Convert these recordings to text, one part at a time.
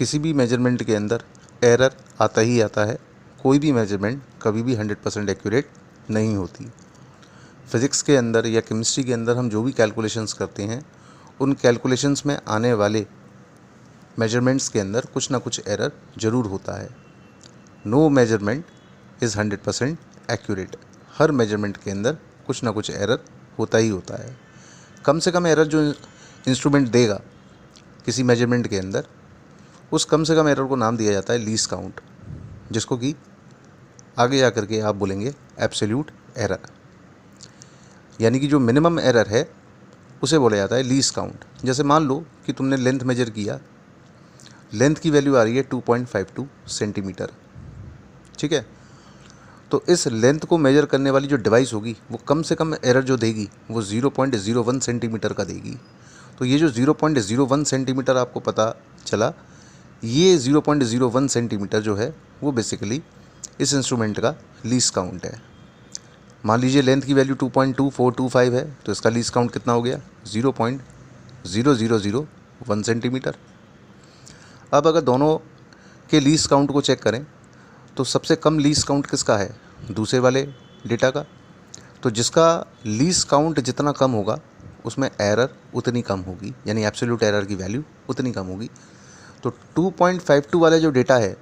किसी भी मेजरमेंट के अंदर एरर आता ही आता है। कोई भी मेजरमेंट कभी भी 100% एक्यूरेट नहीं होती। फिज़िक्स के अंदर या केमिस्ट्री के अंदर हम जो भी कैलकुलेशंस करते हैं, उन कैलकुलेशंस में आने वाले मेजरमेंट्स के अंदर कुछ ना कुछ एरर ज़रूर होता है। No measurement is 100% accurate. हर मेजरमेंट के अंदर कुछ ना कुछ एरर होता ही होता है। कम से कम एरर जो इंस्ट्रूमेंट देगा किसी मेजरमेंट के अंदर, उस कम से कम एरर को नाम दिया जाता है लीस्ट काउंट, जिसको कि आगे जा कर के आप बोलेंगे एब्सोल्यूट एरर। यानी कि जो मिनिमम एरर है उसे बोला जाता है लीस्ट काउंट। जैसे मान लो कि तुमने लेंथ मेजर किया, लेंथ की वैल्यू आ रही है 2.52 सेंटीमीटर, ठीक है। तो इस लेंथ को मेजर करने वाली जो डिवाइस होगी वो कम से कम एरर जो देगी वो 0.01 सेंटीमीटर का देगी। तो ये जो 0.01 सेंटीमीटर आपको पता चला, ये 0.01 सेंटीमीटर जो है वो बेसिकली इस इंस्ट्रूमेंट का लीस्ट काउंट है। मान लीजिए लेंथ की वैल्यू 2.2425 है, तो इसका लीस्ट काउंट कितना हो गया 0.0001 सेंटीमीटर। अब अगर दोनों के लीस्ट काउंट को चेक करें तो सबसे कम लीस्ट काउंट किसका है, दूसरे वाले डेटा का। तो जिसका लीस्ट काउंट जितना कम होगा उसमें एरर उतनी कम होगी, यानी एब्सोल्यूट एरर की वैल्यू उतनी कम होगी। तो 2.52 वाला जो डेटा है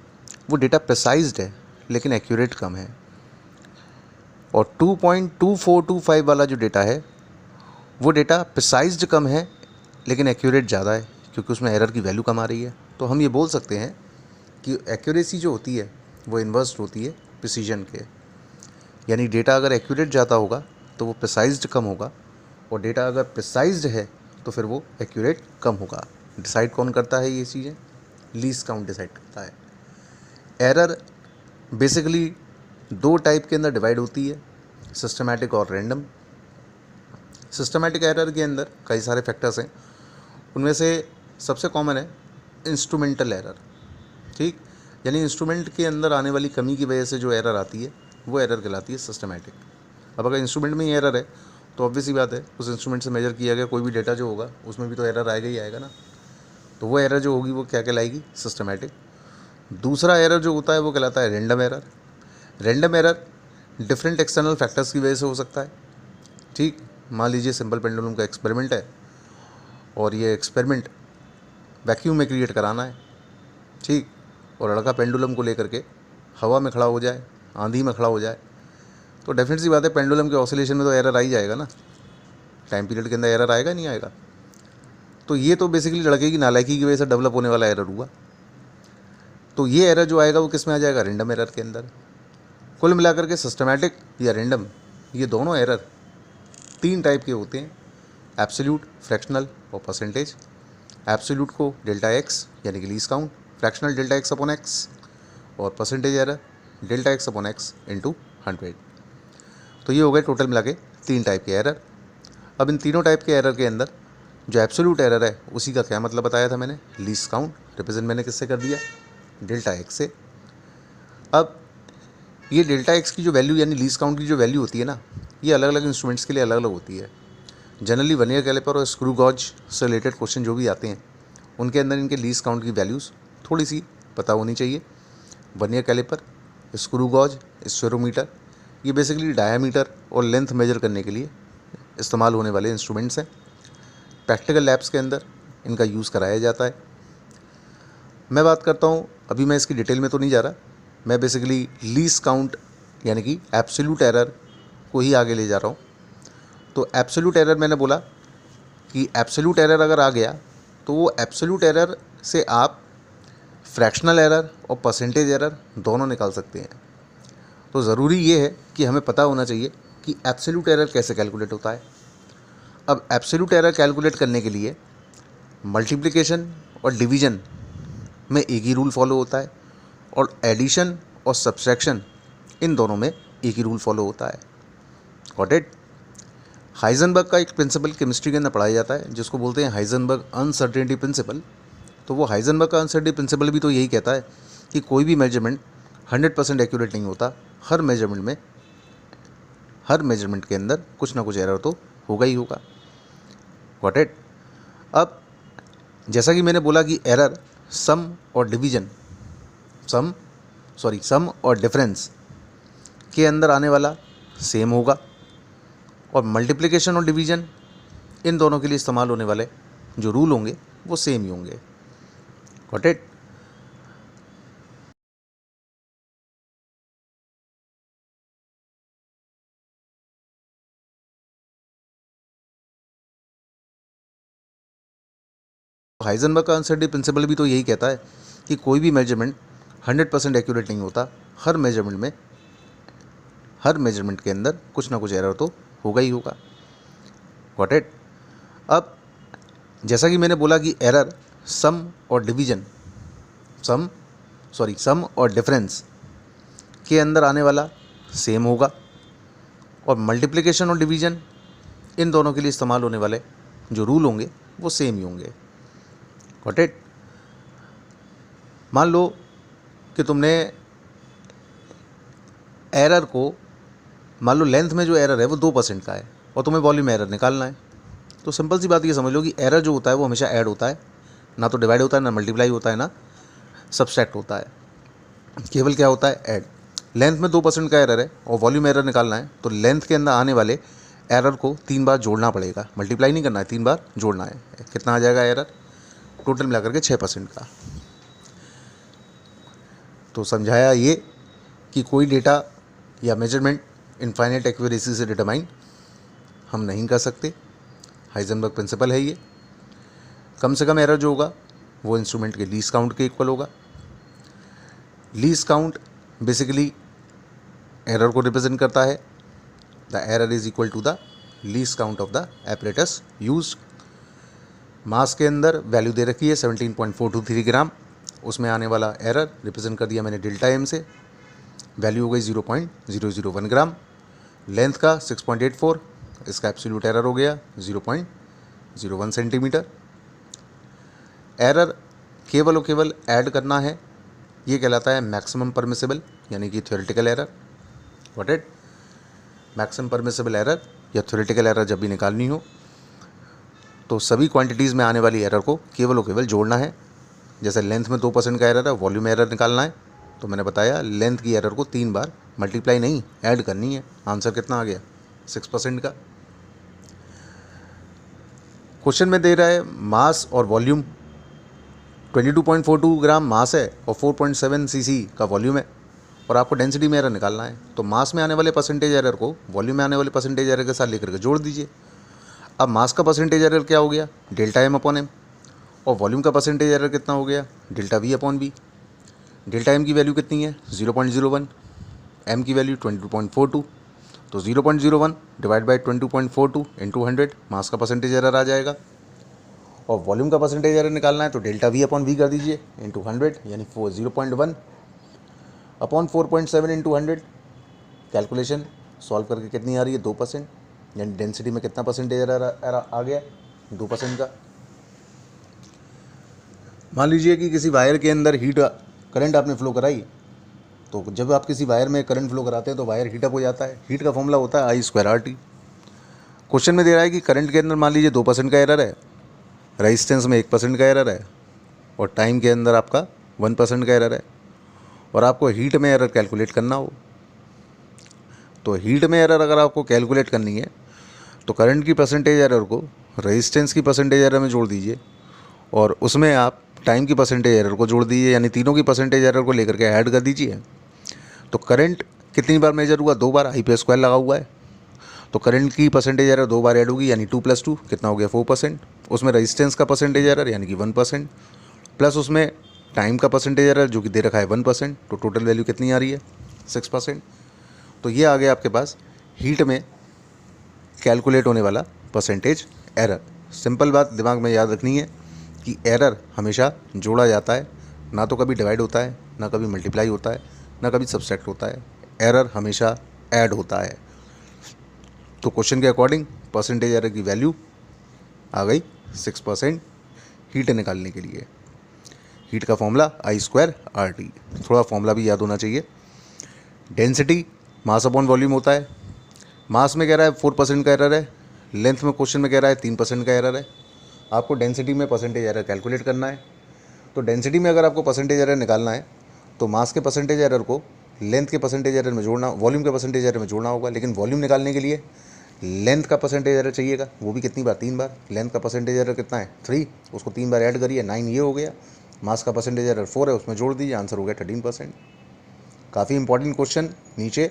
वो डेटा प्रिसाइज्ड है लेकिन एक्यूरेट कम है, और 2.2425 वाला जो डेटा है वो डेटा प्रिसाइज्ड कम है लेकिन एक्यूरेट ज़्यादा है, क्योंकि उसमें एरर की वैल्यू कम आ रही है। तो हम ये बोल सकते हैं कि एक्यूरेसी जो होती है वो इन्वर्स होती है प्रिसीजन के। यानी डेटा अगर एक्यूरेट ज़्यादा होगा तो वो प्रिसाइज्ड कम होगा, और डेटा अगर प्रिसाइज्ड है तो फिर वो एक्यूरेट कम होगा। डिसाइड कौन करता है ये चीज़ें, लीस्ट काउंट डिसाइड करता है। एरर बेसिकली दो टाइप के अंदर डिवाइड होती है, सिस्टमैटिक और रैंडम। सिस्टमैटिक एरर के अंदर कई सारे फैक्टर्स हैं, उनमें से सबसे कॉमन है इंस्ट्रूमेंटल एरर, ठीक। यानी इंस्ट्रूमेंट के अंदर आने वाली कमी की वजह से जो एरर आती है वो एरर कहलाती है सिस्टमैटिक। अब अगर इंस्ट्रूमेंट में ही एरर है तो ऑब्वियस ही बात है उस इंस्ट्रूमेंट से मेजर किया गया कोई भी डेटा जो होगा उसमें भी तो एरर आएगा ही आएगा ना। तो वो एरर जो होगी वो क्या कहलाएगी, सिस्टमैटिक। दूसरा एरर जो होता है वो कहलाता है random error. Random error different external factors की वजह से हो सकता है, ठीक। मान लीजिए सिंपल पेंडुलम का एक्सपेरिमेंट है और ये एक्सपेरिमेंट वैक्यूम में क्रिएट कराना है, ठीक। और लड़का पेंडुलम को लेकर के हवा में खड़ा हो जाए, आंधी में खड़ा हो जाए, तो डेफिनेट सी बात है पेंडुलम के ऑसिलेशन में तो एरर आ ही जाएगा ना, टाइम पीरियड के अंदर एरर आएगा नहीं आएगा। तो ये तो बेसिकली लड़के की नालायकी की वजह से डेवलप होने वाला एरर हुआ। तो ये एरर जो आएगा वो किस में आ जाएगा, रैंडम एरर के अंदर। कुल मिलाकर के सिस्टमैटिक या रैंडम, ये दोनों एरर तीन टाइप के होते हैं, एब्सोल्यूट, फ्रैक्शनल और परसेंटेज। एब्सोल्यूट को डेल्टा एक्स यानी कि least count, fractional delta X upon X, और percentage error delta X upon X into 100। तो ये हो गए टोटल मिला के तीन टाइप के एरर। अब इन तीनों टाइप के एरर के अंदर जो एब्सोल्यूट एरर है उसी का क्या मतलब बताया था मैंने, लीस्ट काउंट रिप्रेजेंट मैंने किससे कर दिया, डेल्टा एक्स से। अब ये डेल्टा एक्स की जो वैल्यू यानी लीस्ट काउंट की जो वैल्यू होती है ना, ये अलग अलग इंस्ट्रूमेंट्स के लिए अलग अलग होती है। जनरली वर्नियर कैलिपर और स्क्रू गॉज से रिलेटेड क्वेश्चन जो भी आते हैं उनके अंदर इनके लीस्ट काउंट की वैल्यूज़ थोड़ी सी पता होनी चाहिए। Vernier calliper, screw gauge, spherometer, ये बेसिकली डायामीटर और लेंथ मेजर करने के लिए इस्तेमाल होने वाले इंस्ट्रूमेंट्स हैं। प्रैक्टिकल लैब्स के अंदर इनका यूज़ कराया जाता है। मैं बात करता हूँ, अभी मैं इसकी डिटेल में तो नहीं जा रहा, मैं बेसिकली लीस्ट काउंट यानी कि एब्सोल्यूट एरर को ही आगे ले जा रहा हूँ। तो एब्सोल्यूट एरर मैंने बोला कि एब्सोल्यूट एरर अगर आ गया तो वो एब्सोल्यूट एरर से आप फ्रैक्शनल एरर और परसेंटेज एरर दोनों निकाल सकते हैं। तो ज़रूरी ये है कि हमें पता होना चाहिए कि एब्सोल्यूट एरर कैसे कैलकुलेट होता है। अब एब्सोल्यूट एरर कैलकुलेट करने के लिए मल्टीप्लिकेशन और डिवीज़न में एक ही रूल फॉलो होता है, और एडिशन और सब्सट्रैक्शन इन दोनों में एक ही रूल फॉलो होता है। Got it. हाइजेनबर्ग का एक प्रिंसिपल केमिस्ट्री के अंदर पढ़ाया जाता है जिसको बोलते हैं हाइजेनबर्ग अनसर्टेनिटी प्रिंसिपल। तो वो हाइजेनबर्ग का अनसर्टेनिटी प्रिंसिपल भी तो यही कहता है कि कोई भी मेजरमेंट 100% एक्यूरेट नहीं होता। हर मेजरमेंट के अंदर कुछ ना कुछ एरर तो होगा ही होगा। Got it. अब जैसा कि मैंने बोला कि एरर सम और डिवीजन सम और डिफरेंस के अंदर आने वाला सेम होगा, और मल्टीप्लिकेशन और डिवीजन इन दोनों के लिए इस्तेमाल होने वाले जो रूल होंगे वो सेम ही होंगे। Got it? हाइजेनबर्ग का अनसर्टेनिटी प्रिंसिपल भी तो यही कहता है कि कोई भी मेजरमेंट 100% एक्यूरेट नहीं होता। हर मेजरमेंट के अंदर कुछ ना कुछ एरर तो होगा ही होगा। Got it? अब जैसा कि मैंने बोला कि एरर सम और डिफरेंस के अंदर आने वाला सेम होगा, और मल्टीप्लिकेशन और डिवीजन इन दोनों के लिए इस्तेमाल होने वाले जो रूल होंगे वो सेम ही होंगे। Got it? मान लो कि तुमने एरर को, मान लो लेंथ में जो एरर है वो 2% का है और तुम्हें वॉल्यूम एरर निकालना है, तो सिंपल सी बात ये समझ लो कि एरर जो होता है वो हमेशा ऐड होता है, ना तो डिवाइड होता है, ना मल्टीप्लाई होता है, ना सब्सट्रैक्ट होता है, केवल क्या होता है, ऐड। लेंथ में 2% का एरर है और वॉल्यूम एरर निकालना है, तो लेंथ के अंदर आने वाले एरर को 3 बार जोड़ना पड़ेगा, मल्टीप्लाई नहीं करना है, 3 बार जोड़ना है। कितना आ जाएगा एरर? टोटल मिलाकर के 6% का। तो समझाया ये कि कोई डेटा या मेजरमेंट इनफाइनाइट एक्यूरेसी से डिटरमाइन हम नहीं कर सकते। हाइजेनबर्ग प्रिंसिपल है ये। कम से कम एरर जो होगा वो इंस्ट्रूमेंट के लीस्ट काउंट के इक्वल होगा। लीस्ट काउंट बेसिकली एरर को रिप्रेजेंट करता है। The error is equal to the least count of the apparatus used. Mass के अंदर वैल्यू दे रखी है 17.423 ग्राम, उसमें आने वाला एरर रिप्रेजेंट कर दिया मैंने डेल्टा एम से, वैल्यू हो गई 0.001 ग्राम। लेंथ का 6.84, इसका एब्सोल्यूट एरर हो गया 0.01 सेंटीमीटर। एरर केवल और केवल ऐड करना है, ये कहलाता है मैक्सिमम परमिसिबल यानी कि theoretical error. What it? Maximum permissible error या थ्योरेटिकल एरर जब भी निकालनी हो तो सभी क्वांटिटीज़ में आने वाली एरर को केवल और केवल जोड़ना है। जैसे लेंथ में 2% का एरर है, वॉल्यूम एरर निकालना है, तो मैंने बताया लेंथ की एरर को 3 बार मल्टीप्लाई नहीं ऐड करनी है। आंसर कितना आ गया? 6% का। क्वेश्चन में दे रहा है मास और वॉल्यूम, 22.42 ग्राम मास है और 4.7 सीसी का वॉल्यूम है, और आपको डेंसिटी में एरर निकालना है। तो मास में आने वाले परसेंटेज एरर को वॉल्यूम में आने वाले परसेंटेज एरर के साथ लेकर के जोड़ दीजिए। अब मास का परसेंटेज एरर क्या हो गया? डेल्टा एम अपॉन एम, और वॉल्यूम का परसेंटेज एरर कितना हो गया? Delta we upon V. Delta M की वैल्यू कितनी है? 0.01, एम की वैल्यू 22.42, तो 0.01 डिवाइड बाई 22.42 इंटू 100 मास का परसेंटेज एरर आ जाएगा। और वॉल्यूम का परसेंटेज एरर निकालना है तो डेल्टा वी अपॉन वी कर दीजिए इंटू 100, यानी 0.1 अपॉन 4.7 इंटू 100। कैलकुलेशन सॉल्व करके कितनी आ रही है? 2%, यानी डेंसिटी में कितना परसेंटेज एरर आ गया? 2% का। मान लीजिए कि किसी वायर के अंदर करंट आपने फ्लो कराई, तो जब आप किसी वायर में करंट फ्लो कराते हैं तो वायर हीटअप हो जाता है। हीट का फॉर्मूला होता है I²RT। क्वेश्चन में दे रहा है कि करंट के अंदर मान लीजिए 2% का एरर है, रेजिस्टेंस में 1% का एरर है, और टाइम के अंदर आपका 1% का एरर है, और आपको हीट में एरर कैलकुलेट करना हो। तो हीट में एरर अगर आपको कैलकुलेट करनी है तो करंट की परसेंटेज एरर को रेजिस्टेंस की परसेंटेज एरर में जोड़ दीजिए, और उसमें आप टाइम की परसेंटेज एरर को जोड़ दीजिए, यानी तीनों की परसेंटेज एरर को लेकर के ऐड कर दीजिए। तो करंट कितनी बार मेजर हुआ? 2 बार। I² लगा हुआ है, तो करंट की परसेंटेज एरर 2 बार ऐड होगी, यानी 2 + 2 कितना हो गया? 4%। उसमें रेजिस्टेंस का परसेंटेज एरर यानी कि 1%, प्लस उसमें टाइम का परसेंटेज एरर जो कि दे रखा है 1%, तो टोटल वैल्यू कितनी आ रही है? 6%। तो ये आ गया आपके पास हीट में कैलकुलेट होने वाला परसेंटेज एरर। सिंपल बात दिमाग में याद रखनी है कि एरर हमेशा जोड़ा जाता है, ना तो कभी डिवाइड होता है, ना कभी मल्टीप्लाई होता है, ना कभी सब्सट्रैक्ट होता है। एरर हमेशा ऐड होता है। तो क्वेश्चन के अकॉर्डिंग परसेंटेज एरर की वैल्यू आ गई 6% हीट निकालने के लिए। हीट का फॉर्मूला I²RT। थोड़ा फॉर्मूला भी याद होना चाहिए। डेंसिटी मास अपॉन वॉल्यूम होता है। मास में कह रहा है 4% का एरर है, लेंथ में क्वेश्चन में कह रहा है 3% का एरर है। आपको डेंसिटी में परसेंटेज एरर कैलकुलेट करना है। तो डेंसिटी में अगर आपको परसेंटेज एरर निकालना है तो मास के परसेंटेज एरर को लेंथ के परसेंटेज एरर में जोड़ना, वॉल्यूम के परसेंटेज एरर में जोड़ना होगा। लेकिन वॉल्यूम निकालने के लिए लेंथ का परसेंटेज एरर चाहिएगा, वो भी कितनी बार, 3 बार। लेंथ का परसेंटेज एरर कितना है, 3, उसको 3 बार ऐड करिए, 9 ये हो गया। मास का परसेंटेज एरर 4 है, उसमें जोड़ दीजिए, आंसर हो गया 13%। काफ़ी इंपॉर्टेंट क्वेश्चन। नीचे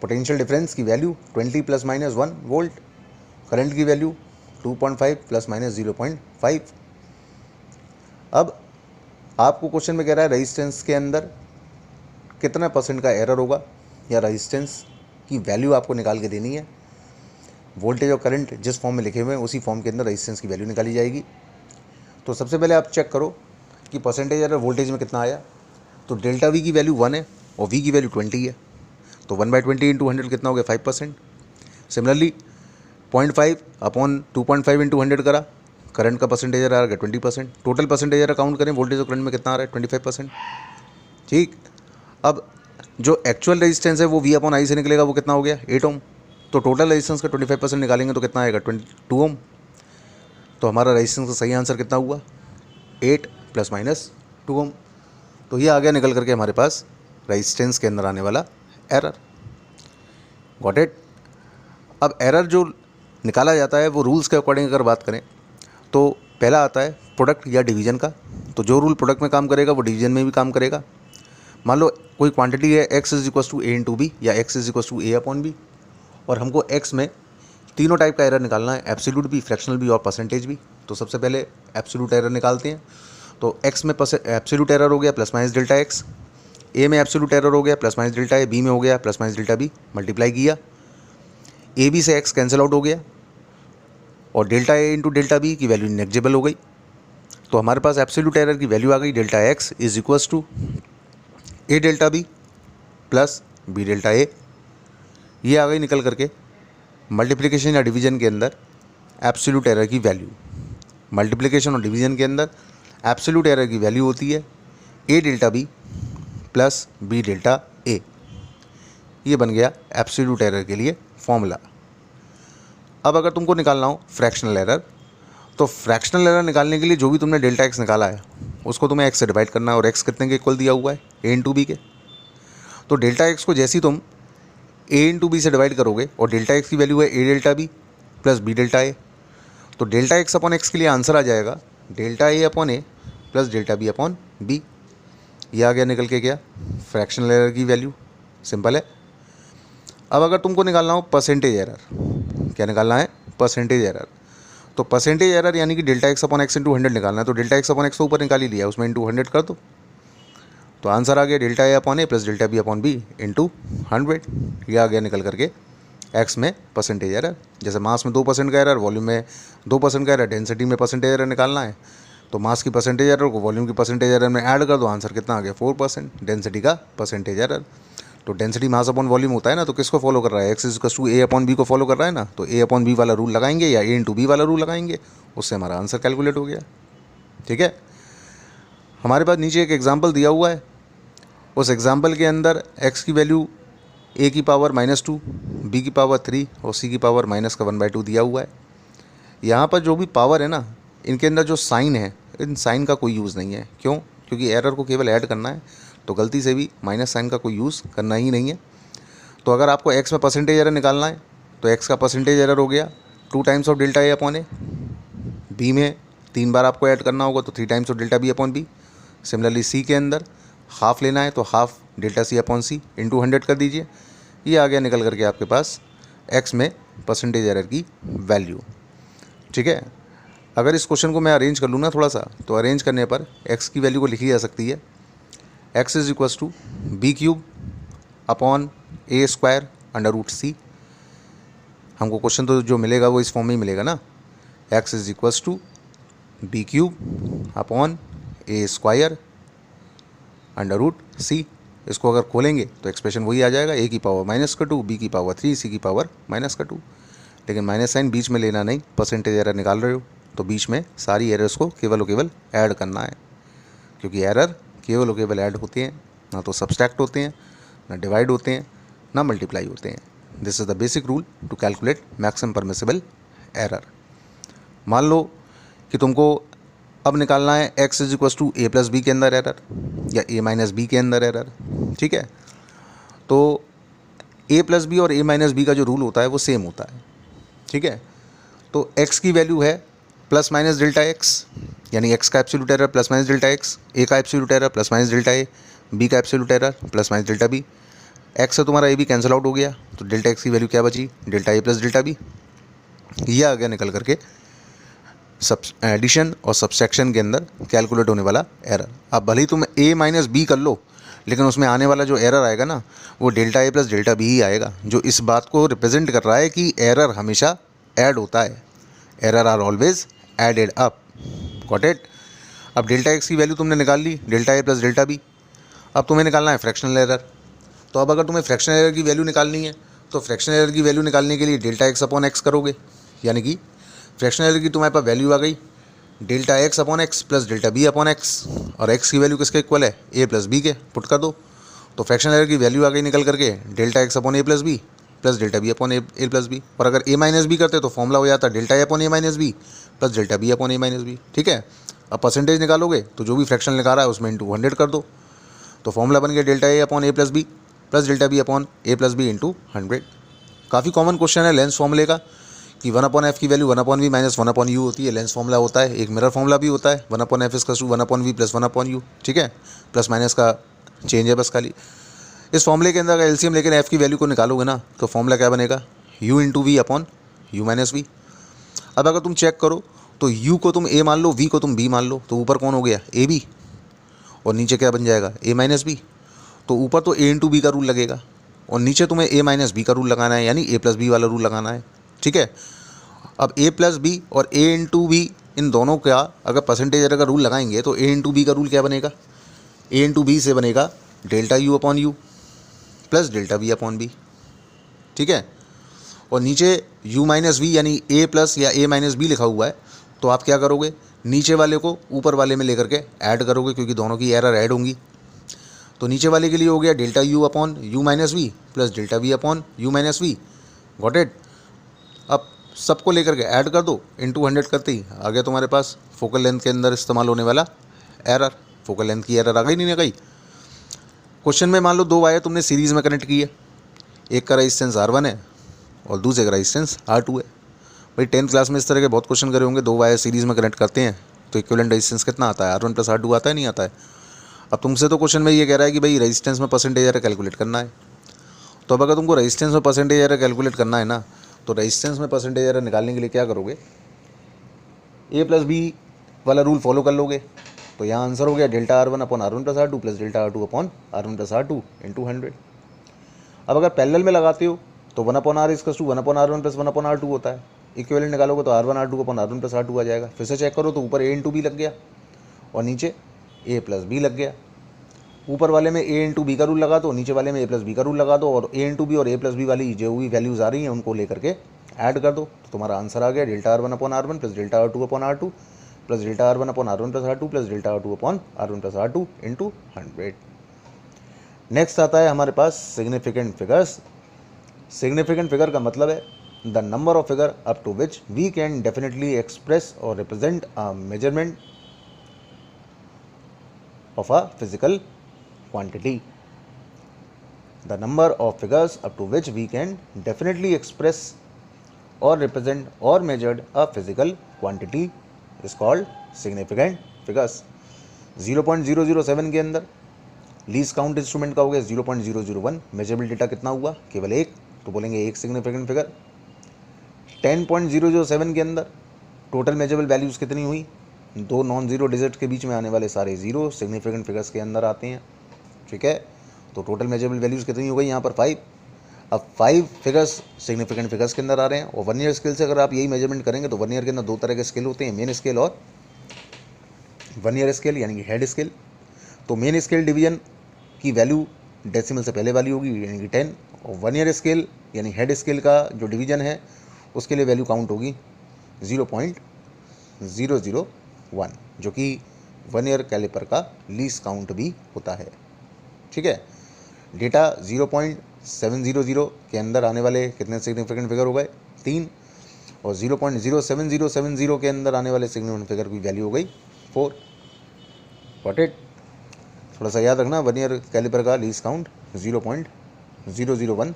पोटेंशियल डिफरेंस की वैल्यू 20 ± 1 वोल्ट, करंट की वैल्यू 2.5 ± 0.5। अब आपको क्वेश्चन में कह रहा है रेजिस्टेंस के अंदर कितना % का एरर होगा, या रेजिस्टेंस की वैल्यू आपको निकाल के देनी है। वोल्टेज और करंट जिस फॉर्म में लिखे हुए हैं उसी फॉर्म के अंदर रेजिस्टेंस की वैल्यू निकाली जाएगी। तो सबसे पहले आप चेक करो कि परसेंटेज एरर वोल्टेज में कितना आया। तो डेल्टा वी की वैल्यू 1 है और वी की वैल्यू 20 है, तो 1/20 × 100 कितना हो गया, 5%। सिमिलरली 0.5 अपॉन 2.5 × 100 करा, करंट का परसेंटेज एरर आ गया 20%। टोटल परसेंटेज एरर काउंट करें वोल्टेज और करंट में कितना आ रहा है, 25%। ठीक, अब जो एक्चुअल रेजिस्टेंस है वो वी अपॉन आई से निकलेगा, वो कितना हो गया, 8 ओम। तो टोटल रेजिस्टेंस का 25% निकालेंगे तो कितना आएगा, 22 ओम। तो हमारा रेजिस्टेंस का सही आंसर कितना हुआ, 8 ± 2 ओम। तो ये आ गया निकल करके हमारे पास रेजिस्टेंस के अंदर आने वाला एरर। Got it. अब एरर जो निकाला जाता है वो रूल्स के अकॉर्डिंग अगर बात करें तो पहला आता है प्रोडक्ट या डिवीजन का। तो जो रूल प्रोडक्ट में काम करेगा वो डिवीजन में भी काम करेगा। मान लो कोई क्वांटिटी है x = a × b या x = a/b, और हमको x में तीनों टाइप का एरर निकालना है, एब्सोल्यूट भी, फ्रैक्शनल भी और परसेंटेज भी। तो सबसे पहले एब्सोल्यूट एरर निकालते हैं। तो x में एब्सोल्यूट एरर हो गया ± डेल्टा x, a में एब्सोल्यूट एरर हो गया ± डेल्टा a, b में हो गया ± डेल्टा b। मल्टीप्लाई किया, ए बी से x कैंसिल आउट हो गया और डेल्टा a × डेल्टा b की वैल्यू नेग्लिजिबल हो गई। तो हमारे पास एब्सोल्यूट एरर की वैल्यू आ गई, delta x = a delta b plus b delta a। ये आ गई निकल करके मल्टीप्लिकेशन या डिवीजन के अंदर एब्सोल्यूट एरर की वैल्यू। मल्टीप्लिकेशन और डिवीजन के अंदर एब्सोल्यूट एरर की वैल्यू होती है a delta b plus b delta a। ये बन गया एब्सोल्यूट एरर के लिए फॉर्मूला। अब अगर तुमको निकालना हो फ्रैक्शनल एरर, तो फ्रैक्शनल एरर निकालने के लिए जो भी तुमने डेल्टा x निकाला है उसको तुम्हें x से डिवाइड करना है, और x कितने के इक्वल दिया हुआ है, a × b के। तो डेल्टा x को जैसे ही तुम a × b से डिवाइड करोगे, और डेल्टा x की वैल्यू है a delta b plus b delta a, तो डेल्टा x अपॉन x के लिए आंसर आ जाएगा delta a upon a plus delta b upon b। ये आ गया निकल के क्या, फ्रैक्शनल एरर की वैल्यू। सिंपल है। अब अगर तुमको निकालना हो परसेंटेज एरर, क्या निकालना है, परसेंटेज एरर। तो परसेंटेज एरर यानी कि डेल्टा x अपॉन x × 100 निकालना है। तो डेल्टा x अपॉन x तो ऊपर निकाल ही लिया, उसमें × 100 कर दो, तो आंसर आ गया delta a upon a plus delta b upon b × 100। ये आ गया निकल करके x में परसेंटेज एरर। जैसे मास में 2% का एरर, वॉल्यूम में 2% का एरर, डेंसिटी में परसेंटेज एरर निकालना है, तो मास की परसेंटेज एरर को वॉल्यूम की परसेंटेज एरर में ऐड कर दो, आंसर कितना आ गया, 4%। डेंसिटी का परसेंटेज एरर, तो डेंसिटी मास अपॉन वॉल्यूम होता है ना, तो किसको फॉलो कर रहा है, x = a अपॉन b को फॉलो कर रहा है ना। तो a अपॉन b वाला रूल लगाएंगे या a × b वाला रूल लगाएंगे, उससे हमारा आंसर कैलकुलेट हो गया। ठीक है। हमारे पास नीचे एक एग्जांपल दिया हुआ है, उस एग्जांपल के अंदर x की वैल्यू a की पावर -2, b की पावर 3 और c की पावर -1/2 दिया हुआ है। यहाँ पर जो भी पावर है ना, इनके अंदर जो साइन है, इन साइन का कोई यूज़ नहीं है। क्यों? क्योंकि एरर को केवल ऐड करना है, तो गलती से भी माइनस साइन का कोई यूज़ करना ही नहीं है। तो अगर आपको x में परसेंटेज एरर निकालना है तो x का परसेंटेज एरर हो गया 2 times of delta a upon a, b में 3 बार आपको ऐड करना होगा तो 3 times of delta b upon b। Similarly c के अंदर हाफ लेना है तो half delta c upon c × 100 कर दीजिए। ये आ गया निकल करके आपके पास x में परसेंटेज एरर की वैल्यू। ठीक है। अगर इस क्वेश्चन को मैं अरेंज कर लूँ ना थोड़ा सा, तो अरेंज करने पर x की वैल्यू को लिखी जा सकती है x = b³ upon a² √c। हमको क्वेश्चन तो जो मिलेगा वो इस फॉर्म में ही मिलेगा ना, x = b³ upon a² √c। इसको अगर खोलेंगे तो एक्सप्रेशन वही आ जाएगा, a की पावर -2, b की पावर 3, c की पावर -2। लेकिन माइनस साइन बीच में लेना नहीं, परसेंटेज एरर निकाल रहे हो तो बीच में सारी एरर्स को केवल और केवल ऐड करना है, क्योंकि एरर केवल और केवल ऐड होते हैं, ना तो सब्सट्रैक्ट होते हैं, ना डिवाइड होते हैं, ना मल्टीप्लाई होते हैं। This is the basic rule to calculate maximum permissible error. मान लो कि तुमको अब निकालना है x is equal to a plus B के अंदर एरर या ए माइनस बी के अंदर एरर, ठीक है। तो ए प्लस बी और ए माइनस बी का जो रूल होता है वो सेम होता है, ठीक है। तो x की वैल्यू है प्लस माइनस डेल्टा एक्स, यानी x का absolute error plus minus delta X, A का absolute error plus minus delta A, B का absolute error plus minus delta B. x से तुम्हारा ए भी कैंसिल आउट हो गया, तो डेल्टा एक्स की वैल्यू क्या बची, delta a plus delta B. ये आ गया निकल करके सब एडिशन और सब्सट्रैक्शन के अंदर कैलकुलेट होने वाला एरर। अब भले ही तुम a माइनस बी कर लो, लेकिन उसमें आने वाला जो एरर आएगा ना वो delta a plus delta B ही आएगा, जो इस बात को रिप्रेजेंट कर रहा है कि एरर हमेशा ऐड होता है, error are always added up, got it. अब डेल्टा एक्स की वैल्यू तुमने निकाल ली, delta a plus delta b. अब तुम्हें निकालना है फ्रैक्शनल एरर। तो अब अगर तुम्हें फ्रैक्शनल एरर की वैल्यू निकालनी है तो फ्रैक्शनल एरर की वैल्यू निकालने के लिए डेल्टा एक्स अपॉन एक्स करोगे, यानी कि फ्रैक्शनल एरर की तुम्हारे पास वैल्यू आ गई delta X upon X plus delta B upon X, और एक्स की वैल्यू किसके इक्वल है, ए प्लस बी के, पुट कर दो। तो फ्रैक्शनल एरर की वैल्यू आ गई निकल करके delta X upon A plus B plus delta B upon A plus B. और अगर ए माइनस बी करते तो फॉर्मूला हो जाता delta A upon A minus B plus delta B upon A minus B, ठीक है। अब परसेंटेज निकालोगे तो जो भी फ्रैक्शन निकाला है उसमें इंटू 100 कर दो, तो फॉर्मूला बन गया delta A upon A plus B plus delta B upon A plus B into 100। काफ़ी कॉमन क्वेश्चन है लेंस फॉर्मूले का कि 1 अपॉन एफ की value 1 upon v minus 1 upon u होती है, लेंस फॉर्मूला होता है। एक मिरर फॉर्मूला भी होता है 1 upon f is to 1 upon v plus 1 upon u, ठीक है। प्लस माइनस का चेंज है बस खाली। इस फॉर्मूले के अंदर अगर एलसीएम लेकर एफ की वैल्यू को निकालोगे ना तो फॉर्मूला क्या बनेगा, u into v upon u minus v. अब अगर तुम चेक करो तो यू को तुम ए मान लो, वी को तुम बी मान लो, तो ऊपर कौन हो गया, ए बी, और नीचे क्या बन जाएगा, ए माइनस बी। तो ऊपर तो ए इंटू बी का रूल लगेगा और नीचे तुम्हें ए माइनस बी का रूल लगाना है, यानी ए प्लस बी वाला रूल लगाना है, ठीक है। अब ए प्लस बी और ए इंटू बी इन दोनों का अगर परसेंटेज एरर का रूल लगाएंगे तो ए इंटू बी का रूल क्या बनेगा, ए इंटू बी से बनेगा delta u upon u plus delta B upon b, ठीक है। और नीचे u माइनस वी यानी a प्लस या a माइनस बी लिखा हुआ है, तो आप क्या करोगे, नीचे वाले को ऊपर वाले में लेकर के ऐड करोगे, क्योंकि दोनों की एरर ऐड होंगी। तो नीचे वाले के लिए हो गया delta u upon u minus v plus delta we upon u minus v, got it. अब सबको लेकर के ऐड कर दो, इंटू 100 करते ही आ गया तुम्हारे पास फोकल लेंथ के अंदर इस्तेमाल होने वाला एरर। फोकल लेंथ की एरर आ गई, नहीं आ गई। क्वेश्चन में मान लो दो वायर तुमने सीरीज़ में कनेक्ट की है, एक का रेजिस्टेंस R1 है और दूसरे का रेजिस्टेंस R2 है। भाई 10th क्लास में इस तरह के बहुत क्वेश्चन करे होंगे, दो वायर सीरीज़ में कनेक्ट करते हैं तो इक्विवेलेंट रेजिस्टेंस कितना आता है, R1 प्लस R2 आता है, नहीं आता है। अब तुमसे तो क्वेश्चन में ये कह रहा है कि भाई रेजिस्टेंस में परसेंटेज एरर कैलकुलेट करना है। तो अब अगर तुमको रेजिस्टेंस में परसेंटेज एरर कैलकुलेट करना है ना, तो रेजिस्टेंस में परसेंटेज एरर निकालने के लिए क्या करोगे, ए प्लस बी वाला रूल फॉलो कर लोगे। तो यहाँ आंसर हो गया delta R1 upon R1 plus R2 plus delta R2 upon R1 plus R2 into 100। अब अगर पैरेलल में लगाते हो तो 1 upon R equals to 1 upon R1 plus 1 upon R2 होता है। इक्विवेलेंट निकालोगे तो R1 R2 upon R1 plus R2 आ जाएगा। फिर से चेक करो तो ऊपर A इंटू बी लग गया और नीचे A प्लस बी लग गया। ऊपर वाले में A इंटू बी का रूल लगा दो, नीचे वाले में A प्लस बी का रूल लगा दो, और A इंटू बी और A प्लस बी वाली जो भी वैल्यूज़ आ रही हैं उनको लेकर के ऐड कर दो, तो तुम्हारा आंसर आ गया delta R1 upon R1 plus delta R2 upon R2 plus delta R1 upon R1 plus R2 plus delta R2 upon R1 plus R2 into 100। Next आता है हमारे पास सिग्निफिकेंट फिगर्स। सिग्निफिकेंट फिगर का मतलब है the number of figure up to which we can definitely express और represent a measurement of a physical quantity. The number of figures up to which we can definitely express और represent और measured a physical quantity is called significant figures. 0.007 के अंदर least count instrument का हो गया 0.001। Measurable data कितना हुआ, केवल एक, तो बोलेंगे एक सिग्निफिकेंट फिगर। 10.007 के अंदर टोटल मेजरेबल वैल्यूज़ कितनी हुई, दो नॉन ज़ीरो डिजिट के बीच में आने वाले सारे ज़ीरो सिग्निफिकेंट फिगर्स के अंदर आते हैं, ठीक है। तो टोटल मेजरेबल वैल्यूज़ कितनी हो गई यहाँ पर 5। अब 5 फिगर्स सिग्निफिकेंट फिगर्स के अंदर आ रहे हैं। और 1 ईयर स्केल से अगर आप यही मेजरमेंट करेंगे तो 1 ईयर के अंदर दो तरह के स्केल होते हैं, मेन स्केल और 1 ईयर स्केल यानी कि हेड स्केल। तो मेन स्केल डिवीजन की वैल्यू डेसिमल से पहले वाली होगी यानी कि 10, और 1 ईयर स्केल यानी हेड स्केल का जो डिवीजन है उसके लिए वैल्यू काउंट होगी 0.001, जो कि 1 ईयर कैलिपर का लीस्ट काउंट भी होता है, ठीक है। डेटा 0.700 के अंदर आने वाले कितने सिग्निफिकेंट फिगर हो गए, 3, और 0.07070 के अंदर आने वाले सिग्निफिकेंट फिगर की वैल्यू हो गई 4। Got it. थोड़ा सा याद रखना, वर्नियर कैलिपर का लीस्ट काउंट 0.001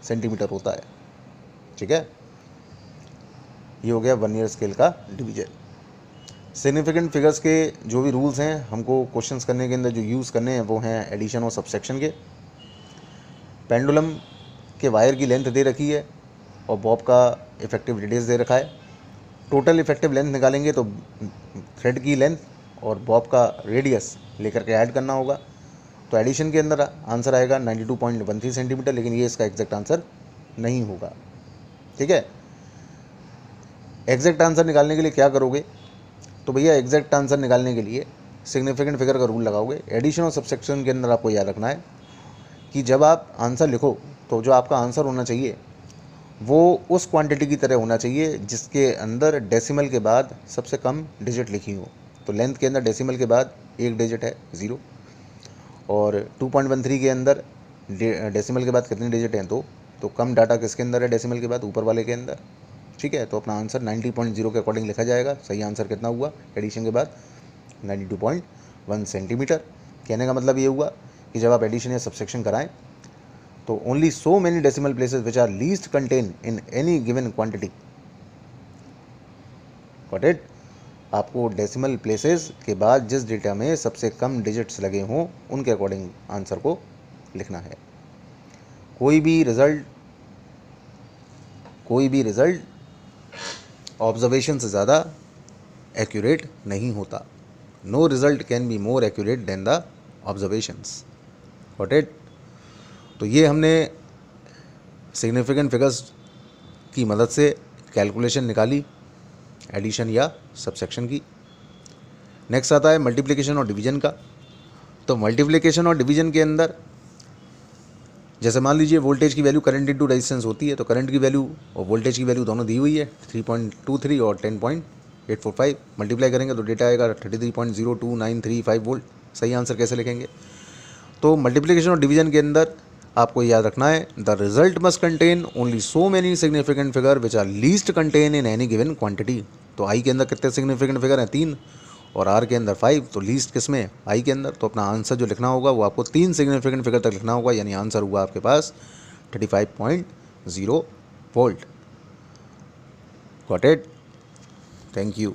सेंटीमीटर होता है। ठीक है, ये हो गया वर्नियर स्केल का डिवीजन। सिग्निफिकेंट फिगर्स के जो भी रूल्स हैं हमको क्वेश्चंस करने के अंदर जो यूज़ करने हैं वो हैं एडिशन और सब्सट्रैक्शन के। पेंडुलम के वायर की लेंथ दे रखी है और बॉब का इफेक्टिव रेडियस दे रखा है। टोटल इफेक्टिव लेंथ निकालेंगे तो थ्रेड की लेंथ और बॉब का रेडियस लेकर के ऐड करना होगा। तो एडिशन के अंदर आंसर आएगा 92.13 सेंटीमीटर, लेकिन ये इसका एग्जैक्ट आंसर नहीं होगा। ठीक है, एग्जैक्ट आंसर निकालने के लिए क्या करोगे, तो भैया एग्जैक्ट आंसर निकालने के लिए सिग्निफिकेंट फिगर का रूल लगाओगे। एडिशन और सब्सट्रैक्शन के अंदर आपको याद रखना है कि जब आप आंसर लिखो तो जो आपका आंसर होना चाहिए वो उस क्वांटिटी की तरह होना चाहिए जिसके अंदर डेसिमल के बाद सबसे कम डिजिट लिखी हो। तो लेंथ के अंदर डेसिमल के बाद एक डिजिट है 0, और 2.13 के अंदर डेसिमल के बाद कितने डिजिट हैं, तो कम डाटा किसके अंदर है डेसिमल के बाद, ऊपर वाले के अंदर। ठीक है, तो अपना आंसर 90.0 के अकॉर्डिंग लिखा जाएगा। सही आंसर कितना हुआ एडिशन के बाद 92.1 सेंटीमीटर। कहने का मतलब ये हुआ कि जब आप एडिशन या सब्सट्रैक्शन कराएं तो only so many decimal places which are least contain in any given quantity. Got it. आपको डेसिमल प्लेसेस के बाद जिस डेटा में सबसे कम डिजिट्स लगे हों उनके अकॉर्डिंग आंसर को लिखना है। कोई भी रिजल्ट ऑब्जर्वेशन से ज़्यादा एक्यूरेट नहीं होता। No result can be more accurate than the observations. Got it. तो ये हमने सिग्निफिकेंट फिगर्स की मदद से कैलकुलेशन निकाली एडिशन या सब्सट्रैक्शन की। नेक्स्ट आता है मल्टीप्लिकेशन और डिवीजन का। तो मल्टीप्लिकेशन और डिवीजन के अंदर जैसे मान लीजिए वोल्टेज की वैल्यू करंट इंटू रेजिस्टेंस होती है, तो करंट की वैल्यू और वोल्टेज की वैल्यू दोनों दी हुई है 3.23 और 10.845। मल्टीप्लाई करेंगे तो डेटा आएगा 33.02935 वोल्ट। सही आंसर कैसे लिखेंगे, तो मल्टीप्लिकेशन और डिवीजन के अंदर आपको याद रखना है the result must contain only so many significant figure which are least contain in any given quantity. तो आई के अंदर कितने सिग्निफिकेंट फिगर हैं 3, और आर के अंदर 5, तो लीस्ट किस में आई के अंदर। तो अपना आंसर जो लिखना होगा वो आपको 3 सिग्निफिकेंट फिगर तक लिखना होगा, यानी आंसर हुआ आपके पास 35.0 volt. Got it. Thank you.